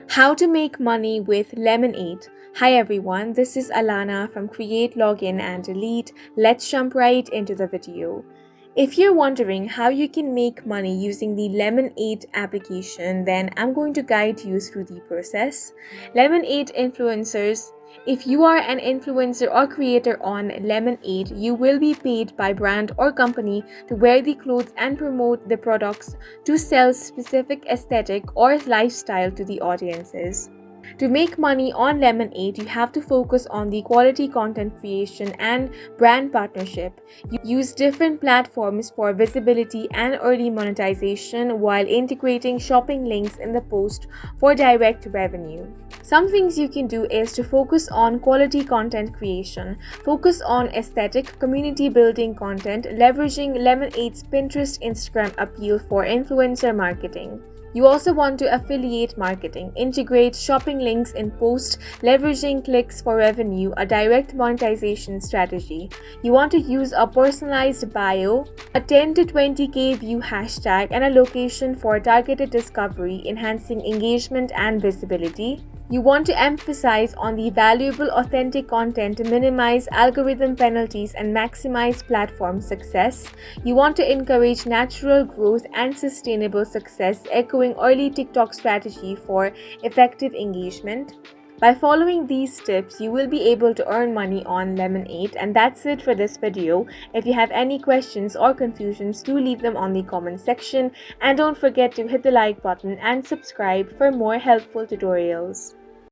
How to make money with Lemon8. Hi everyone, this is Alana from Create, Login and Delete. Let's jump right into the video. If you're wondering how you can make money using the Lemon8 application, then I'm going to guide you through the process. Lemon8 influencers. If you are an influencer or creator on Lemon8, you will be paid by brand or company to wear the clothes and promote the products to sell specific aesthetic or lifestyle to the audiences. To make money on Lemon8, you have to focus on the quality content creation and brand partnership. Use different platforms for visibility and early monetization while integrating shopping links in the post for direct revenue. Some things you can do is to focus on quality content creation, focus on aesthetic, community building content, leveraging Lemon8's Pinterest Instagram appeal for influencer marketing. You also want to affiliate marketing, integrate shopping links in post, leveraging clicks for revenue, a direct monetization strategy. You want to use a personalized bio, a 10 to 20k view hashtag, and a location for targeted discovery, enhancing engagement and visibility. You want to emphasize on the valuable, authentic content to minimize algorithm penalties and maximize platform success. You want to encourage natural growth and sustainable success, echoing early TikTok strategy for effective engagement. By following these tips, you will be able to earn money on Lemon8, and that's it for this video. If you have any questions or confusions, do leave them on the comment section, and don't forget to hit the like button and subscribe for more helpful tutorials.